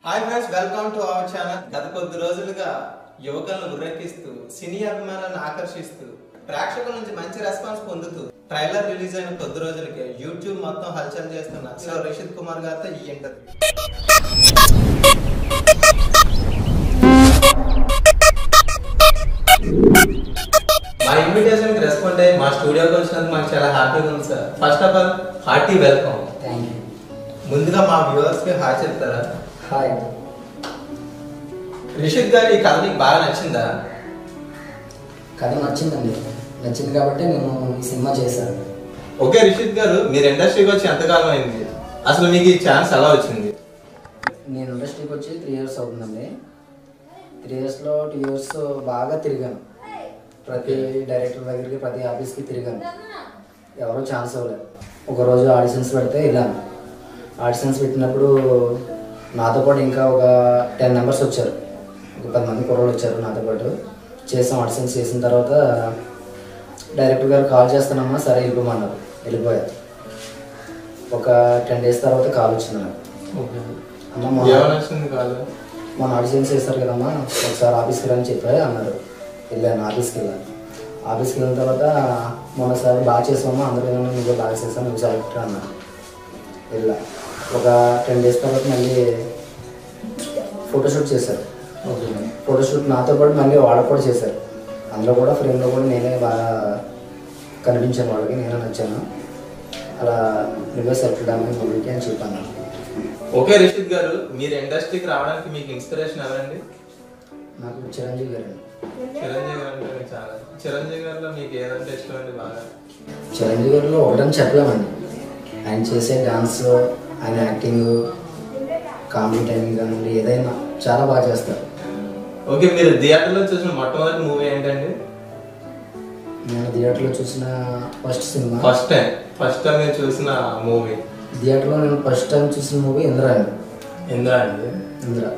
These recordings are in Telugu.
Hi friends, welcome to our channel. గత కొద్ది రోజులుగా యువకులను ఉర్రెక్కిస్తూ సినీ అభిమానులను ఆకర్షిస్తూ ప్రేక్షకుల నుంచి మంచి రెస్పాన్స్ పొందుతూ ట్రైలర్ రిలీజ్ అయిన కొద్ది రోజులకే యూట్యూబ్ మొత్తం హల్చల్ చేస్తున్న రిషిత్ కుమార్ గారితో ఈ ఇంటర్వ్యూ. మా ఇన్విటేషన్ కి రెస్పాండ్ అయ్యి మా స్టూడియోకి వచ్చినందుకు మాకు చాలా హ్యాపీగా ఉంది sir. First of all hearty welcome. Thank you. ముందుగా మా వ్యూవర్స్ కి హాయ్ చెప్తారా? హాయ్. రిషిత్ గారు, ఈ కథ మీకు బాగా నచ్చిందా? కథ నచ్చిందండి. నచ్చింది కాబట్టి నేను ఈ సినిమా చేశాను. ఓకే రిషిత్ గారు, మీరు ఇండస్ట్రీకి వచ్చి ఎంతకాలం అయింది? అసలు మీకు ఈ ఛాన్స్ ఎలా వచ్చింది? నేను ఇండస్ట్రీకి వచ్చి 3 years అవుతుందండి. 3 yearsలో 2 years బాగా తిరిగాను. ప్రతి డైరెక్టర్ దగ్గరికి, ప్రతి ఆఫీస్కి తిరిగాను. ఎవరో ఛాన్స్ అవ్వలేదు. ఒకరోజు ఆడిషన్స్ పెడితే వెళ్ళాను. ఆడిషన్స్ పెట్టినప్పుడు నాతో పాటు ఇంకా ఒక 10 members వచ్చారు. ఒక 10 మంది కుర్రోళ్ళు వచ్చారు నాతో పాటు. చేసాం. ఆడిషన్స్ చేసిన తర్వాత డైరెక్టర్ గారు కాల్ చేస్తానమ్మా, సరే వెళ్ళిపోమన్నారు. వెళ్ళిపోయారు. ఒక 10 days తర్వాత కాల్ వచ్చింది నాకు. అమ్మ మన ఆడిషన్స్ చేస్తారు కదమ్మా, ఒకసారి ఆఫీస్కి రని చెప్పారు అన్నారు. వెళ్ళాను, ఆఫీస్కి వెళ్ళాను. ఆఫీస్కి వెళ్ళిన తర్వాత మొన్నసారి బాగా చేసామా, అందరూ నువ్వు బాగా చేసాను, నువ్వు సెలెక్టర్ అన్నారు. వెళ్ళా. ఒక 10 days తర్వాత మళ్ళీ ఫోటోషూట్ చేశారు. ఫోటోషూట్ నాతో పాటు మళ్ళీ వాళ్ళు కూడా చేశారు. అందులో కూడా ఫ్రేమ్లో కూడా నేనే బాగా కనిపించాను వాళ్ళకి, నేనే నచ్చాను. అలా నువ్వే సెలెక్టెడ్ అమ్మాయి మూవీకి అని చెప్పాను. ఓకే రిషిత్ గారు, మీరు ఇండస్ట్రీకి రావడానికి మీకు ఇన్స్పిరేషన్ ఎవరండి? నాకు చిరంజీవి గారు. చిరంజీవి గారు అంటే చాలా. చిరంజీవి గారిలో మీకు ఏదంటే ఇష్టం అండి బాగా? చిరంజీవి గారిలో ఒకటని చెప్పలేమండి. ఆయన చేసే డాన్స్, ఆయన యాక్టింగ్, కామెడీ టైమింగ్ కానీ ఏదైనా చాలా బాగా చేస్తారు. ఓకే, మీరు థియేటర్లో చూసిన మొట్టమొదటి మూవీ ఏంటండి? నేను థియేటర్లో చూసిన ఫస్ట్ సినిమా, ఫస్ట్ టైం నేను చూసిన మూవీ థియేటర్లో నేను ఫస్ట్ టైం చూసిన మూవీ ఇందిరా అండి. ఇందిరా అండి? ఇందిరా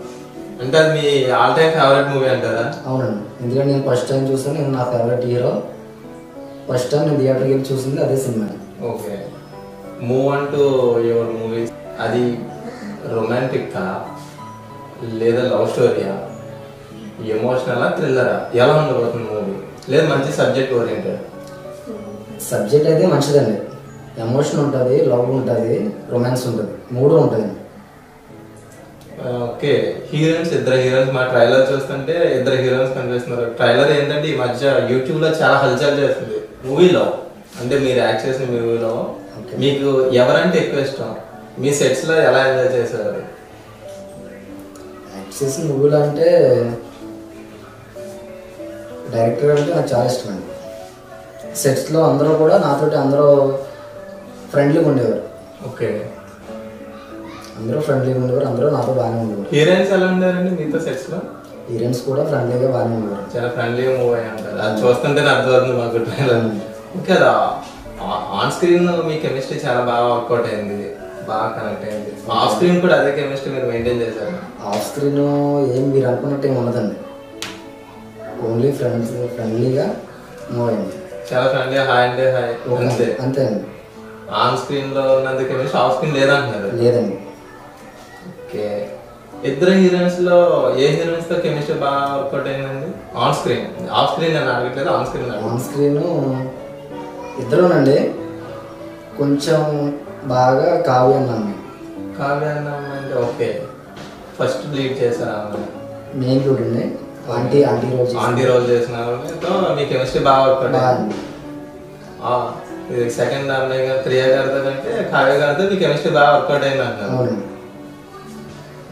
అంటే అది me all time favourite movie అంటారా? అవునండి. ఎందుకంటే నేను ఫస్ట్ టైం చూసాను, నేను నా ఫేవరెట్ హీరో. ఫస్ట్ టైం నేను థియేటర్కి వెళ్ళి చూసింది అదే cinema. Okay, move on to your movies. అది రొమాంటిక్కా లేదా లవ్ స్టోరీయా, ఎమోషనలా, థ్రిల్లరా, ఎలా ఉండబోతుంది మూవీ? లేదా మంచి సబ్జెక్ట్ ఓరియంటెడ్? సబ్జెక్ట్ అయితే మంచిదండి. ఎమోషన్ ఉంటుంది, లవ్ ఉంటుంది, రొమాన్స్ ఉంటుంది, 3 ఉంటుందండి. ఓకే, హీరోయిన్స్, ఇద్దరు హీరోయిన్స్. మా ట్రైలర్ చూస్తుంటే ఇద్దరు హీరోయిన్స్ కనిపిస్తున్నారు. ట్రైలర్ ఏంటంటే ఈ మధ్య యూట్యూబ్ లో చాలా హల్చల్ చేస్తుంది. మూవీలో అంటే మీరు యాక్ట్ చేసిన మూవీలో మీకు ఎవరంటే ఎక్కువ ఇష్టం? మీ సెట్స్ లో ఎలా ఎంజాయ్ చేశారు? యాక్ట్ చేసిన మూవీలో అంటే డైరెక్టర్ అంటే నాకు చాలా ఇష్టం అండి. సెట్స్లో అందరూ కూడా నాతోటి అందరూ ఫ్రెండ్లీగా ఉండేవారు. ఓకే, అందరూ ఫ్రెండ్లీగా ఉండేవారు, అందరూ నాతో బాగానే ఉండేవారు. హీరోయిన్స్ ఎలా ఉండారండి మీతో సెట్స్ లో? హీరోయిన్స్ కూడా ఫ్రెండ్లీగా బాగానే ఉండేవారు. చాలా ఫ్రెండ్లీగా మూవ్ అయ్యి ఉంటారు. అది చూస్తుంటే అర్థమవుతుంది మాకు trailer. Okay, on screen me chemistry చాలా బాగా వర్కౌట్ అయింది, బాగా కనెక్ట్ అయింది. ఆఫ్ స్క్రీన్ కూడా అదే కెమిస్ట్రీ మీరు మెయింటైన్ చేశారు? ఆఫ్ స్క్రీన్ ఏం మీరు అనుకున్నట్టు ఏమి ఉండదండి. ఓన్లీ ఫ్రెండ్లీగా మూవ్ అయింది. చాలా ఫ్రెండ్లీగా హాయ్ అంటే హాయ్ అంతే. అంతే అండి. ఆన్ స్క్రీన్ లో ఉన్నంత కెమిస్ట్రీ ఆఫ్ స్క్రీన్ లేదంటున్నారు? లేదండి. ఓకే, ఇద్దరు హీరోయిన్స్ లో ఏ హీరోయిన్స్ తో కెమిస్ట్రీ బాగా వర్కౌట్ అయిందండి? ఆన్ స్క్రీన్, ఆఫ్ స్క్రీన్ అని అడగట్లేదు, ఆన్ స్క్రీన్. ఆన్ స్క్రీన్ ఇద్దరునండి. కొంచెం బాగా కావ్య అన్నాను. కావ్య అంటే ఓకే, ఫస్ట్ లీడ్ చేశారు మెయిన్ లీడ్ అండి. ఆంటీ రోల్ చేసిన మీ కెమిస్ట్రీ బాగా వర్కౌట్ అయింది. ఇది సెకండ్ అమ్మాయి గారు ప్రియా గారితో కంటే కావ్య గారితో మీ కెమిస్ట్రీ బాగా వర్కౌట్ అయింది అంటారు.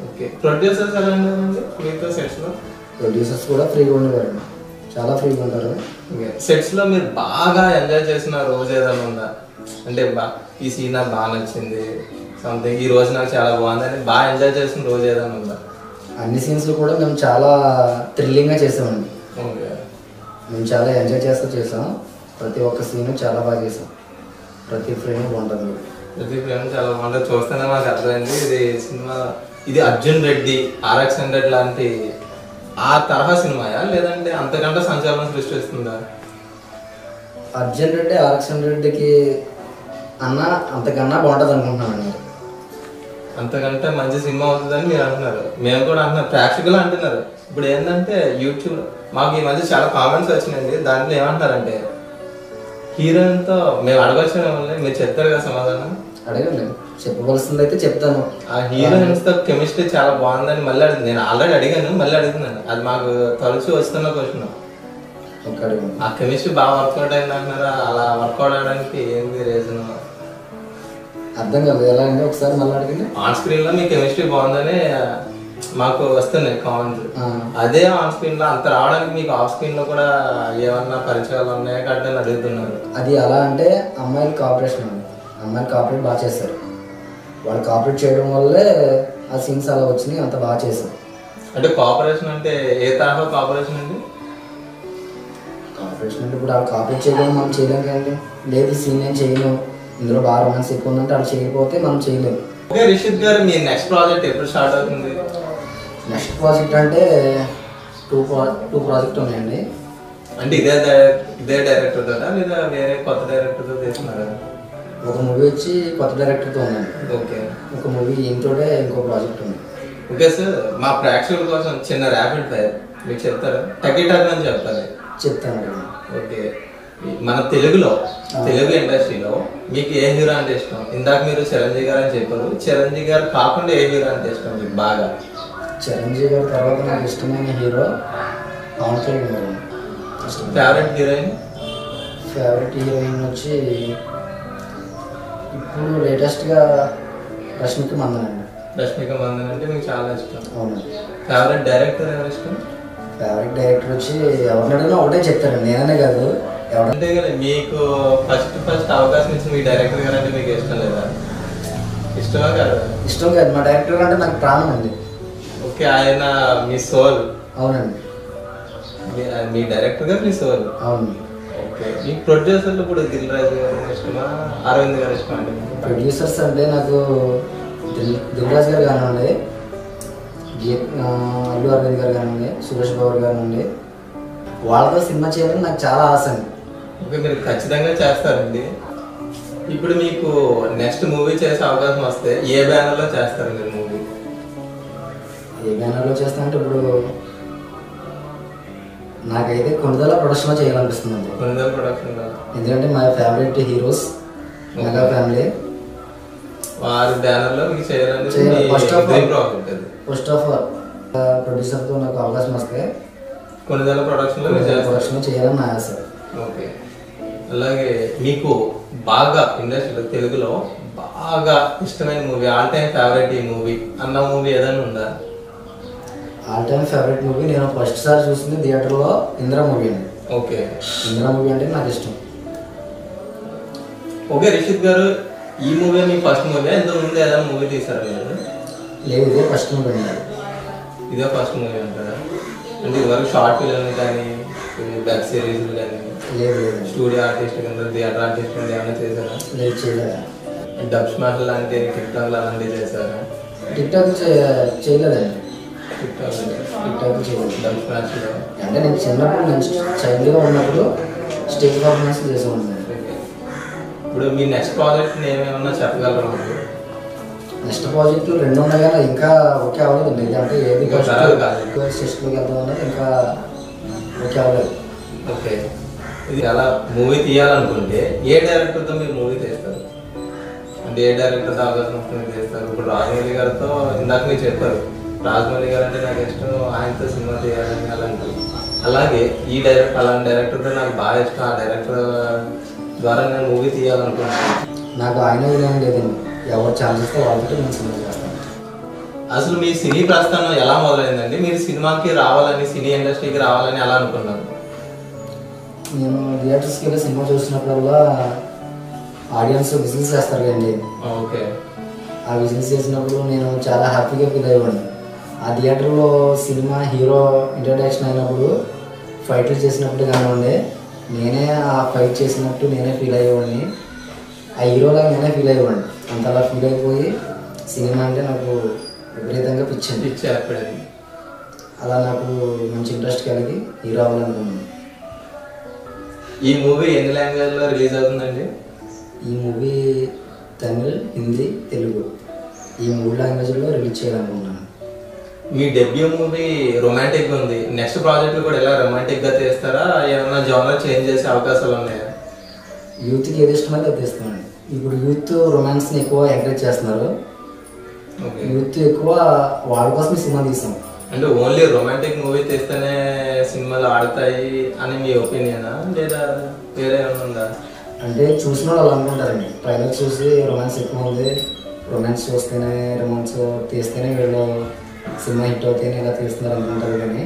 ఓకే, ప్రొడ్యూసర్స్ ఎలా ఉన్నారండి మీతో సెట్స్ లో? ప్రొడ్యూసర్స్ కూడా ఫ్రీగా ఉండేవారు, చాలా ఫ్రీగా ఉంటారు. సెట్స్ లో మీరు బాగా ఎంజాయ్ చేసిన రోజు ఏదైనా ఉందా? అంటే ఈ సీన్ నాకు బాగా నచ్చింది, సంథింగ్ ఈ రోజు నాకు చాలా బాగుంది అని బాగా ఎంజాయ్ చేసిన రోజు ఏదైనా ఉందా? అన్ని సీన్స్లో కూడా మేము చాలా థ్రిల్లింగ్గా చేసామండి. మేము చాలా ఎంజాయ్ చేసాం. ప్రతి ఒక్క సీన్ చాలా బాగా చేసాం. ప్రతి ఫ్రేమ్ బాగుంటుంది. ప్రతి ఫ్రేమ్ చాలా బాగుంటుంది. చూస్తేనే మాకు అర్థమైంది ఇది సినిమా, ఇది అర్జున్ రెడ్డి, RX100 లాంటి ఆ తరహా సినిమాయా లేదంటే అంతకంటే సంచలనం సృష్టిస్తుందా? అర్జున్ రెడ్డి RX100కి అన్న అంతకన్నా బాగుంటుంది అనుకుంటున్నాను. అంతకంటే మంచి సినిమా అవుతుందని మీరు అంటున్నారు, మేము కూడా అంటున్నారు, ప్రేక్షకులు అంటున్నారు. ఇప్పుడు ఏంటంటే యూట్యూబ్ మాకు ఈ మధ్య చాలా కామెంట్స్ వచ్చినాయండి. దాంట్లో ఏమంటారంటే హీరోయిన్తో మేము అడగొచ్చిన మీరు చెప్తారు కదా సమాధానం. అడగండి, చెప్పవలసింది అయితే చెప్తాను. ఆ హీరోయిన్స్ తో కెమిస్ట్రీ చాలా బాగుందని మళ్ళీ నేను ఆల్రెడీ అడిగాను, మళ్ళీ అడుగుతున్నాను. అది మాకు తరచూ వస్తున్న క్వశ్చన్. ఆ కెమిస్ట్రీ బాగా వర్కౌట్ అయింది అంటున్నారా? అలా వర్కౌట్ అవడానికి ఏంది రీజన్? అర్థం కాదు ఎలా అండి, ఒకసారి మళ్ళీ అడిగింది. ఆన్ స్క్రీన్ లో మీ కెమిస్ట్రీ బాగుందని మాకు వస్తున్నాయి కామెంట్స్. అదే ఆన్ స్క్రీన్ లో అంత రావడానికి మీకు ఆఫ్ స్క్రీన్ లో కూడా ఏమన్నా పరిచయాలు ఉన్నాయా కట్టని అడుగుతున్నారు. అది ఎలా అంటే అమ్మాయిలు కోఆపరేషన్ అండి, అమ్మాయిలు కోఆపరేట్ బాగా చేశారు. వాళ్ళు కోఆపరేట్ చేయడం వల్లే ఆ సీన్స్ అలా వచ్చినాయి, అంత బాగా చేశారు. అంటే కోఆపరేషన్ అంటే ఏ తరహా కోఆపరేషన్ అండి? కోఆపరేషన్ అంటే ఇప్పుడు వాళ్ళు కోఆపరేట్ చేయడం మనం చేయలేం కదండి. లేదు సీన్ నేను చేయను, ఇందులో బాగా రొమాన్స్ ఎక్కువ ఉందంటే వాళ్ళు చేయకపోతే మనం చేయలేము. ఓకే రిషిత్ గారు, మీ నెక్స్ట్ ప్రాజెక్ట్ ఎప్పుడు స్టార్ట్ అవుతుంది? నెక్స్ట్ ప్రాజెక్ట్ అంటే టూ ప్రాజెక్ట్ ఉన్నాయండి. అంటే ఇదే డైరెక్టర్ తోటా లేదా వేరే కొత్త డైరెక్టర్తో చేస్తున్నారా? ఒక మూవీ వచ్చి కొత్త డైరెక్టర్తో ఉందండి. ఓకే. ఒక మూవీ ఈయనతోటే ఇంకో ప్రాజెక్ట్ ఉంది. ఓకే సార్, మా ప్రేక్షకుల కోసం చిన్న ర్యాపిడ్ ఫైర్ మీకు చెప్తారా? టకీటాక్ అని చెప్తారు. చెప్తాను. ఓకే, మన తెలుగు ఇండస్ట్రీలో మీకు ఏ హీరో అంటే ఇష్టం? ఇందాక మీరు చిరంజీవి గారు అని చెప్పారు. చిరంజీవి గారు కాకుండా ఏ హీరో అంటే ఇష్టం మీకు బాగా? చిరంజీవి గారి తర్వాత నాకు ఇష్టమైన హీరో పవన్ కళ్యాణ్ గారు. Favourite heroine? ఫేవరెట్ హీరోయిన్ వచ్చి ఇప్పుడు లేటెస్ట్గా రష్మిక మందన్ అండి. రష్మిక మందన్ అంటే మీకు చాలా ఇష్టం? అవునండి. ఫేవరెట్ డైరెక్టర్ ఎవరు ఇష్టం? ఫేవరెట్ డైరెక్టర్ వచ్చి ఎవరిని అడిగినా ఒకటే చెప్తారండి, నేననే కాదు ఎవరు. అంటే కదా మీకు ఫస్ట్ అవకాశం ఇచ్చిన మీ డైరెక్టర్ గారు అంటే మీకు ఇష్టం లేదా? ఇష్టమా కాదు? ఇష్టం కాదు, మా డైరెక్టర్ అంటే నాకు ప్రాణం అండి. ఓకే, ఆయన మీ సోల్? అవునండి. మీ డైరెక్టర్ గారు మీ సోల్? అవును. ఓకే, మీ ప్రొడ్యూసర్లు కూడా దిల్ రాజు గారు ఇష్టమా, అరవింద్ గారు ఇష్టమా అండి? ప్రొడ్యూసర్స్ అంటే నాకు దిల్ రాజు గారు కానివ్వండి, అల్లు అరవింద్ గారు కానివ్వండి, సురేష్ బాబు కానివ్వండి, వాళ్ళతో సినిమా చేయాలని నాకు చాలా ఆశ అండి. ఓకే, మీరు ఖచ్చితంగా చేస్తారండి. ఇప్పుడు మీకు నెక్స్ట్ మూవీ చేసే అవకాశం వస్తే ఏ బ్యానర్లో చేస్తారు మీరు మూవీ? ఏ బ్యానర్లో చేస్తానంటే ఇప్పుడు నాకైతే కొనుదల ప్రొడక్షన్లో చేయాలనిపిస్తుంది అండి. కొనుదల ప్రొడక్షన్లో? ఎందుకంటే మా ఫేవరెట్ హీరోస్ మెగా ఫ్యామిలీ, వారి బ్యానర్లో మీకు చేయాలని ఫస్ట్ ఆఫ్ ఆల్ ప్రొడ్యూసర్తో నాకు అవకాశం వస్తే కొనుదల ప్రొడక్షన్ చేయాలని నా ఆశ. ఓకే, అలాగే మీకు బాగా ఇండస్ట్రీలో తెలుగులో బాగా ఇష్టమైన మూవీ, ఆల్ టైమ్ ఫేవరెట్ ఈ మూవీ అన్న మూవీ ఏదైనా ఉందా? ఆల్ టైమ్ ఫేవరెట్ మూవీ నేను ఫస్ట్ సారి చూసింది థియేటర్లో ఇంద్ర మూవీ అండి. ఓకే, ఇంద్ర మూవీ అంటే నాకు ఇష్టం. ఓకే రిషిత్ గారు, ఈ మూవీ మీ ఫస్ట్ మూవీ? ఇంతకు ముందు ఏదైనా మూవీ తీసారా మీరు? లేదు, ఇదే ఫస్ట్ మూవీ అండి. ఇదే ఫస్ట్ మూవీ అంటారా? అంటే ఇదివరకు షార్ట్ ఫిల్మ్ కానీ వెబ్ సిరీస్లు కానీ లేదు స్టూడియో ఆర్టిస్ట్ కింద థియేటర్ ఆర్టిస్ట్ కింద ఏమైనా చేశారా? లేదు, చేయలేదు. డబ్ స్మాష్ లాంటి టిక్ టాక్ అలాంటివి చేశారా? టిక్ టాక్ చేయలేదండి. టిక్ టాక్ చేయలేదు. డబ్ స్మాష్లో అంటే నేను చిన్నప్పుడు, నేను చైల్డ్గా ఉన్నప్పుడు స్టేజ్ పర్ఫార్మెన్స్ చేసేవాడిని. ఇప్పుడు మీ నెక్స్ట్ ప్రాజెక్ట్ ఏమేమన్నా చెప్పగలరా? నెక్స్ట్ ప్రాజెక్టులు 2 ఉన్నాయి కానీ ఇంకా ఓకే అవ్వలేదండి. ఇది అంటే ఏది స్టేషన్లోకి వెళ్దాం అన్నది ఇంకా ఓకే అవ్వలేదు. ఓకే, ఇది అలా మూవీ తీయాలనుకుంటే ఏ డైరెక్టర్తో మీరు మూవీ తీస్తారు? అంటే ఏ డైరెక్టర్తో అవకాశం వస్తుంది చేస్తారు? ఇప్పుడు రాజమౌళి గారితో ఇందాక మీరు చెప్పారు, రాజమౌళి గారు అంటే నాకు ఇష్టం, ఆయనతో సినిమా తీయాలని అలాంటి. అలాగే ఈ అలాంటి డైరెక్టర్తో నాకు బాగా ఇష్టం, ఆ డైరెక్టర్ ద్వారా నేను మూవీ తీయాలనుకుంటున్నాను. నాకు ఆయన ఏం లేదండి, ఎవరు ఛాన్స్ ఇస్తే వాళ్ళతో నేను సినిమా చేస్తాను. అసలు మీ సినీ ప్రస్థానం ఎలా మొదలైందండి? మీరు సినిమాకి రావాలని, సినీ ఇండస్ట్రీకి రావాలని ఎలా అనుకున్నారు? నేను థియేటర్స్కి వెళ్ళి సినిమా చూసినప్పుడల్లా ఆడియన్స్ విజిల్స్ చేస్తారు కదండి. ఓకే, ఆ విజిల్స్ చేసినప్పుడు నేను చాలా హ్యాపీగా ఫీల్ అయ్యేవాడిని. ఆ థియేటర్లో సినిమా హీరో ఇంట్రడక్షన్ అయినప్పుడు ఫైట్లు చేసినప్పుడు కానివ్వండి, నేనే ఆ ఫైట్ చేసినట్టు నేనే ఫీల్ అయ్యేవాడిని. ఆ హీరోలాగా నేనే ఫీల్ అయ్యేవాడిని. అంతలా ఫీల్ అయిపోయి సినిమా అంటే నాకు విపరీతంగా పిచ్చింది. అలా నాకు మంచి ఇంట్రెస్ట్ కలిగి హీరో అవ్వాలనుకున్నాను. ఈ మూవీ ఎన్ని లాంగ్వేజ్లో రిలీజ్ అవుతుందండి? ఈ మూవీ తమిళ్, హిందీ, తెలుగు ఈ 3 లాంగ్వేజ్లో రిలీజ్ చేయాలనుకుంటున్నాను. మీ డెబ్యూ మూవీ రొమాంటిక్ ఉంది, నెక్స్ట్ ప్రాజెక్ట్ కూడా ఎలా రొమాంటిక్ గా తీస్తారా, ఏమైనా జానర్ చేంజ్ చేసే అవకాశాలు ఉన్నాయా? యూత్కి ఏది ఇష్టమైతే అది తీస్తున్నాను. ఇప్పుడు యూత్ రొమాన్స్ని ఎక్కువ ఎంకరేజ్ చేస్తున్నారు. యూత్ ఎక్కువ వాళ్ళ కోసం సినిమా తీస్తాం. అంటే ఓన్లీ రొమాంటిక్ మూవీ తీస్తేనే సినిమాలు ఆడతాయి అని మీ ఒపీనియనా, లేదా వేరే ఏమైనా ఉందా? అంటే చూసిన వాళ్ళు అనుకుంటారండి, ట్రైలర్ చూసి రొమాన్స్ ఎక్కువ ఉంది, రొమాన్స్ చూస్తేనే రొమాన్స్ తీస్తేనే వీళ్ళు సినిమా హిట్ అవుతాయని ఇలా తీస్తున్నారు అనుకుంటారు, కానీ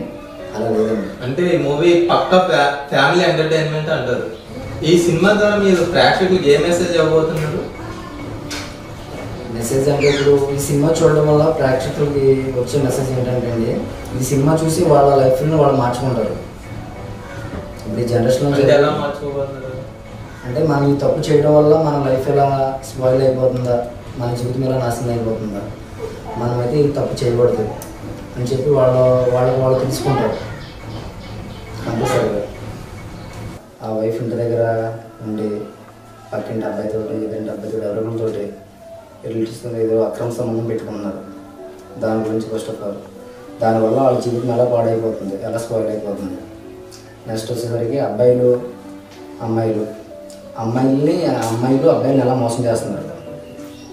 అలా లేదండి. అంటే ఈ మూవీ పక్కా ఫ్యామిలీ ఎంటర్టైన్మెంట్ అంటారు. ఈ సినిమా ద్వారా మీరు ప్రేక్షకులకు ఏ మెసేజ్ ఇవ్వబోతున్నారు? మెసేజ్ అంటే ఇప్పుడు ఈ సినిమా చూడడం వల్ల ప్రేక్షకులకి వచ్చే మెసేజ్ ఏంటంటే అండి, ఈ సినిమా చూసి వాళ్ళ లైఫ్ని వాళ్ళు మార్చుకుంటారు. ఇప్పుడు ఈ జనరేషన్లో ఎలా మార్చుకోబోతున్నారు అంటే మనం ఈ తప్పు చేయడం వల్ల మన లైఫ్ ఎలా స్పాయిల్ అయిపోతుందా, మన జీవితం ఎలా నాశనం అయిపోతుందా, మనమైతే ఈ తప్పు చేయకూడదు అని చెప్పి వాళ్ళు తెలుసుకుంటారు. కంపల్సరీగా ఆ వైఫ్ ఇంటి దగ్గర ఉండి పక్కింటి అబ్బాయితో ఎదురింటి అబ్బాయితో ఎవరితో రిలేటివ్స్తో ఏదో అక్రమ సంబంధం పెట్టుకున్నారు. దాని గురించి ఫస్ట్ ఆఫ్ ఆల్ దానివల్ల వాళ్ళ జీవితం ఎలా పాడైపోతుంది, ఎలా స్పాయిల్ అయిపోతుంది. నెక్స్ట్ వచ్చేసరికి అమ్మాయిలు అబ్బాయిని ఎలా మోసం చేస్తున్నారు.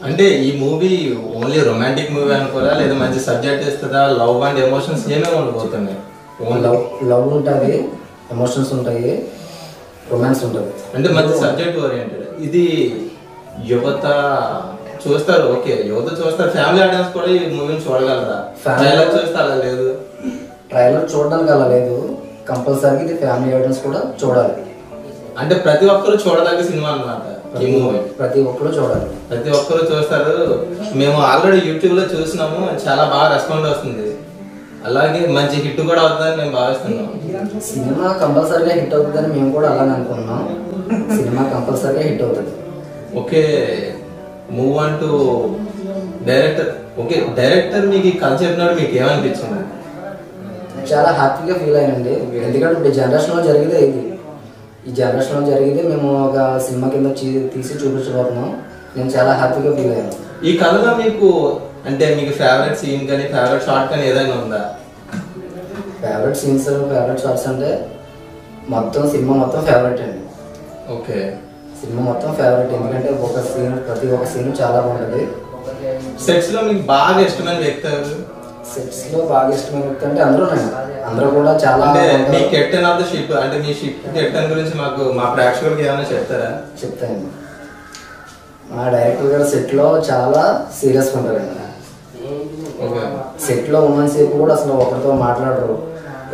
అంటే ఈ మూవీ ఓన్లీ రొమాంటిక్ మూవీ అనుకోరా, లేదా మంచి సబ్జెక్ట్ ఇస్తుందా, లవ్ అండ్ ఎమోషన్స్ ఏమేమి ఉండబోతున్నాయి? లవ్ ఉంటుంది, ఎమోషన్స్ ఉంటాయి, రొమాన్స్ ఉంటుంది. అంటే మంచి సబ్జెక్ట్ ఓరియంటెడ్. ఇది యువత చూస్తారు, ఓకే యువత చూస్తారు, ఫ్యామిలీ ఆడియన్స్ కూడా ఈ మూవీని చూడగలరా? ట్రైలర్ చూస్తే అలా లేదు, ట్రైలర్ చూడడానికి అలా లేదు, కంపల్సరీగా ఇది ఫ్యామిలీ ఆడియన్స్ కూడా చూడాలి. అంటే ప్రతి ఒక్కరు చూడదగ్గ సినిమా అన్నమాట ఈ మూవీ. ప్రతి ఒక్కరు చూడాలి, ప్రతి ఒక్కరు చూస్తారు. మేము ఆల్రెడీ యూట్యూబ్ లో చూసినాము, చాలా బాగా రెస్పాండ్ వస్తుంది, అలాగే మంచి హిట్ కూడా అవుతుందని మేము భావిస్తున్నాం. సినిమా కంపల్సరీగా హిట్ అవుతుందని మేము కూడా అలానే అనుకుంటున్నాం. సినిమా కంపల్సరీగా హిట్ అవుతుంది. Okay, move on to director. Okay, director మీకు ఈ కథ చెప్పినప్పుడు మీకు ఏమనిపించింది? చాలా హ్యాపీగా ఫీల్ అయ్యానండి. ఎందుకంటే ఇప్పుడు జనరేషన్లో జరిగేదే ఇది. ఈ జనరేషన్లో జరిగేదే మేము ఒక సినిమా కింద తీసి చూపించబోతున్నాం. నేను చాలా హ్యాపీగా ఫీల్ అయ్యాను. ఈ కథలో మీకు అంటే మీకు ఫేవరెట్ సీన్ కానీ ఫేవరెట్ షాట్ కానీ ఏదైనా ఉందా? ఫేవరెట్ సీన్స్, ఫేవరెట్ షాట్స్ అంటే సినిమా మొత్తం ఫేవరెట్ అండి. ఓకే, సినిమా మొత్తం ఫేవరెట్. ఎందుకంటే ప్రతి ఒక్క సీన్ చాలా బాగుంటుంది. సెట్స్ లో మీకు బాగా ఇష్టమైన వ్యక్తి ఎవరు? సెట్స్ లో బాగా ఇష్టమైన వ్యక్తి అంటే అందరూ కూడా చాలా. అంటే మీ కెప్టెన్ ఆఫ్ ద షిప్, అంటే మీ షిప్ కెప్టెన్ గురించి మాకు మా ప్రేక్షకులకి ఏమైనా చెప్తారా? చెప్తాను. మా డైరెక్టర్ గారు సెట్ లో చాలా సీరియస్గా ఉంటారండి. సెట్ లో ఉన్నంతసేపు కూడా అసలు ఒకరితో మాట్లాడరు,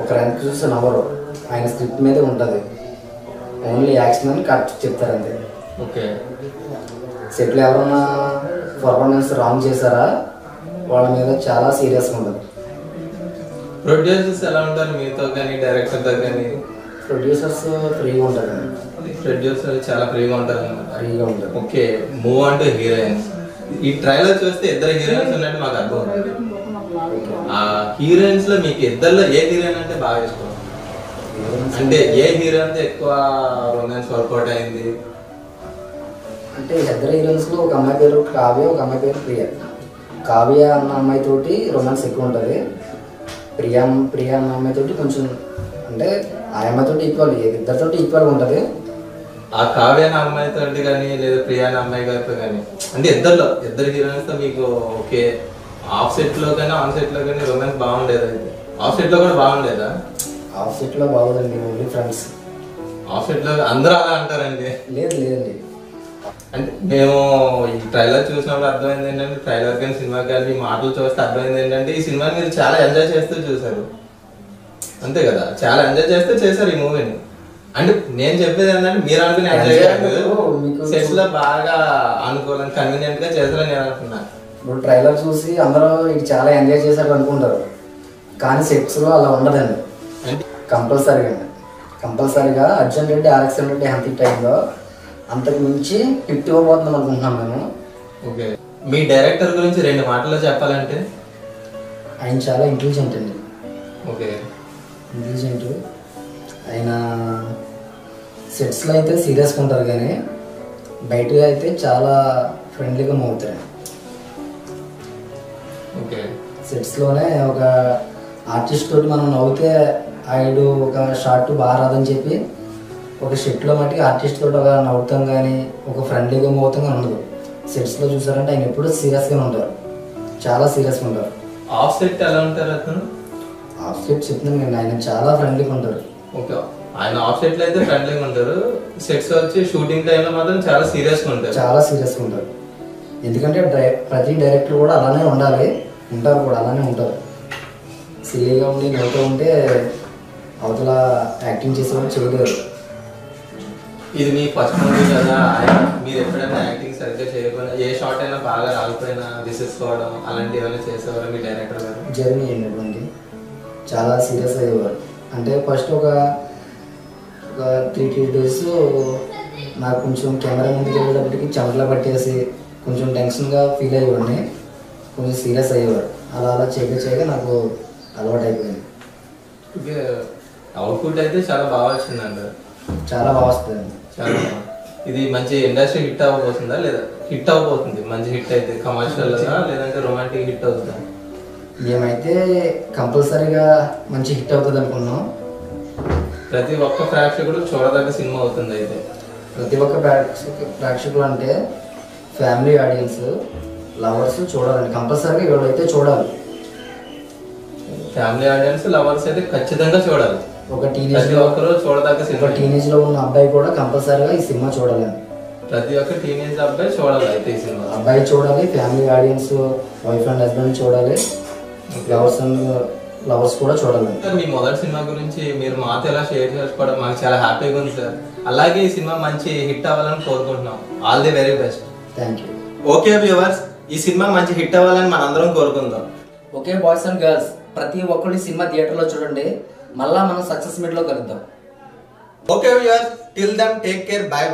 ఒకరు వెనక్కి చూసి నవ్వరు. ఆయన స్క్రిప్ట్ మీదే ఉంటుంది, ఓన్లీ యాక్షన్ అని కరెక్ట్ చెప్తారంతే. ఓకే, సెట్లో ఎవరైనా పర్ఫార్మెన్స్ రాంగ్ చేశారా వాళ్ళ మీద చాలా సీరియస్గా ఉంటుంది. ప్రొడ్యూసర్స్ ఎలా ఉంటారు మీతో కానీ డైరెక్టర్తో కానీ? ప్రొడ్యూసర్స్ ఫ్రీగా ఉంటారండి. ప్రొడ్యూసర్ చాలా ఫ్రీగా ఉంటారు అన్నమాట. ఫ్రీగా ఉంటారు. Okay, move on to heroines. ఈ ట్రైలర్ చూస్తే 2 హీరోయిన్స్ ఉన్నట్టు మాకు అర్థం అవుతుంది. ఆ హీరోయిన్స్ లో మీకు ఇద్దరిలో ఏ హీరోయిన్ అంటే బాగా ఇష్టం? అంటే ఏ హీరోయిన్ ఎక్కువ రొమాన్స్ వర్కౌట్ అయింది? అంటే 2 హీరోయిన్స్ లో ఒక అమ్మాయి పేరు కావ్య, ఒక అమ్మాయి పేరు ప్రియ. కావ్య అన్న అమ్మాయితోటి రొమాన్స్ ఎక్కువ ఉంటుంది. ప్రియ అన్న అమ్మాయితోటి కొంచెం, అంటే ఆ అమ్మాయితోటి ఈక్వల్, ఇద్దరితో ఈక్వల్గా ఉంటుంది. ఆ కావ్య అన్న అమ్మాయితో కానీ లేదా ప్రియా అన్న అమ్మాయి గారితో కానీ, అంటే ఇద్దరు హీరోయిన్స్ తో మీకు ఓకే ఆఫ్ సెట్ లో కానీ ఆన్ సెట్ లో కానీ రొమాన్స్ బాగుండేదా? అయితే ఆఫ్ సెట్ లో కూడా బాగుండేదా? ఆఫ్ సెట్ లో బాగుందండి, ఓన్లీ ఫ్రెండ్స్. ఆఫ్ సెట్ లో అందరూ అలా అంటారండి? లేదండి. అంటే మేము ఈ ట్రైలర్ చూసినప్పుడు అర్థమైంది ఏంటంటే, ట్రైలర్ కానీ సినిమా కానీ మీ మాటలు చూస్తే అర్థమైంది ఏంటంటే, ఈ సినిమాని మీరు చాలా ఎంజాయ్ చేస్తూ చూసారు, అంతే కదా? చాలా ఎంజాయ్ చేస్తూ చేశారు ఈ మూవీని. అంటే నేను చెప్పేది ఏంటంటే, మీరు అనుకుని ఎంజాయ్ కాదు, సెట్స్ లో బాగా అనుకూలంగా కన్వీనియంట్ గా చేశారని నేను అనుకున్నాను. ఇప్పుడు ట్రైలర్ చూసి అందరూ ఇది చాలా ఎంజాయ్ చేశారు అనుకుంటారు, కానీ సెట్స్ లో అలా ఉండదండి. కంపల్సరీగా అర్జున్ రెడ్డి, ఆర్ఎక్సన్ రెడ్డి హంతి టైంలో అంతకు మించి హిట్ ఇవ్వబోతున్నాం అనుకుంటున్నాం మేము. ఓకే, మీ డైరెక్టర్ గురించి 2 మాటల్లో చెప్పాలంటే? ఆయన చాలా ఇంటెలిజెంట్ అండి. Okay, intelligent. ఆయన సెట్స్లో అయితే సీరియస్గా ఉంటారు, కానీ బయటగా అయితే చాలా ఫ్రెండ్లీగా మోగుతారు. ఓకే. సెట్స్లోనే ఒక ఆర్టిస్ట్ తోటి మనం నవ్వుతే ఆయన ఒక షార్ట్ బాగా రాదని చెప్పి ఒక షెట్లో మట్టికి ఆర్టిస్ట్ తోటి ఒక నవ్వుతాం కానీ ఒక ఫ్రెండ్లీగా మోతాం కానీ ఉండదు. సెట్స్లో చూసారంటే ఆయన ఎప్పుడు సీరియస్గా ఉంటారు, చాలా సీరియస్గా ఉంటారు. ఆఫ్ సెట్ ఎలా ఉంటారు అతను? ఆఫ్ సెట్ చెప్తున్నాను కానీ ఆయన చాలా ఫ్రెండ్లీగా ఉంటారు. ఓకే, ఆయన ఆఫ్ సెట్లో అయితే ఫ్రెండ్లీగా ఉంటారు, సెట్స్ వచ్చి షూటింగ్ టైంలో మాత్రం చాలా సీరియస్గా ఉంటారు. చాలా సీరియస్గా ఉంటారు. ఎందుకంటే ప్రతి డైరెక్టర్ కూడా అలానే ఉండాలి, ఉంటారు కూడా అలానే ఉంటారు. సిల్లీగా ఉండి నవ్వుతూ ఉంటే అవతల యాక్టింగ్ చేసేవాళ్ళు చేయలేరు. ఇది మీ ఫస్ట్ మూవీ కదా, మీరు ఎప్పుడైనా యాక్టింగ్ సరిగ్గా చేయకపోయినా ఏ షార్ట్ అయినా బాగా రాకపోయినా విసిసుకోవడం అలాంటివి ఏమైనా చేసేవారు మీ డైరెక్టర్ గారు? జర్నీ అయినటువంటి చాలా సీరియస్ అయ్యేవారు. అంటే ఫస్ట్ ఒక 3 days నాకు కొంచెం కెమెరా ముందుకు వెళ్ళేటప్పటికి చెమటలా పట్టేసి కొంచెం టెన్షన్గా ఫీల్ అయ్యేవాడిని, కొంచెం సీరియస్ అయ్యేవారు. అలా అలా చేయగా నాకు అలవాటు అయిపోయింది. ఓకే, అవుట్పుట్ అయితే చాలా బాగా వచ్చిందండి. చాలా బాగా వస్తుంది. చాలా ఇది మంచి ఇండస్ట్రీ హిట్ అవ్వబోతుందా లేదా? హిట్ అవ్వబోతుంది, మంచి హిట్ అయితే కమర్షియల్గా లేదంటే రొమాంటిక్ హిట్ అవుతుందా? మేమైతే కంపల్సరీగా మంచి హిట్ అవుతుంది అనుకున్నాం. ప్రతి ఒక్క ప్రేక్షకుడు చూడదగ్గ సినిమా అవుతుంది అయితే. ప్రతి ఒక్క ప్రేక్షకులు అంటే ఫ్యామిలీ ఆడియన్స్, లవర్స్ చూడాలండి, కంపల్సరీగా వీళ్ళైతే చూడాలి. ఫ్యామిలీ ఆడియన్స్, లవర్స్ అయితే ఖచ్చితంగా చూడాలి. ఒక టీనేజ్లో చూడదగ్గ సినిమా. టీనేజ్లో ఉన్న అబ్బాయి కూడా కంపల్సరీగా ఈ సినిమా చూడాలి. ప్రతి ఒక్క టీనేజ్ అబ్బాయి చూడాలి అయితే ఈ సినిమా. అబ్బాయి చూడాలి, family audience, wife and husband చూడాలి, లవర్స్ కూడా చూడాలి. మీ మొదటి సినిమా గురించి మీరు మాతో ఎలా షేర్ చేసుకోవడం మాకు చాలా హ్యాపీగా ఉంది సార్. అలాగే ఈ సినిమా మంచి హిట్ అవ్వాలని కోరుకుంటున్నాం. All the very best. Thank you. Okay viewers, ఈ సినిమా మంచి హిట్ అవ్వాలని మనందరం కోరుకుందాం. ఓకే బాయ్స్ అండ్ గర్ల్స్, ప్రతి ఒక్కరి సినిమా థియేటర్లో చూడండి. మళ్ళా మనం సక్సెస్ మీట్లో కలుద్దాం. Okay viewers, till then take care, bye by.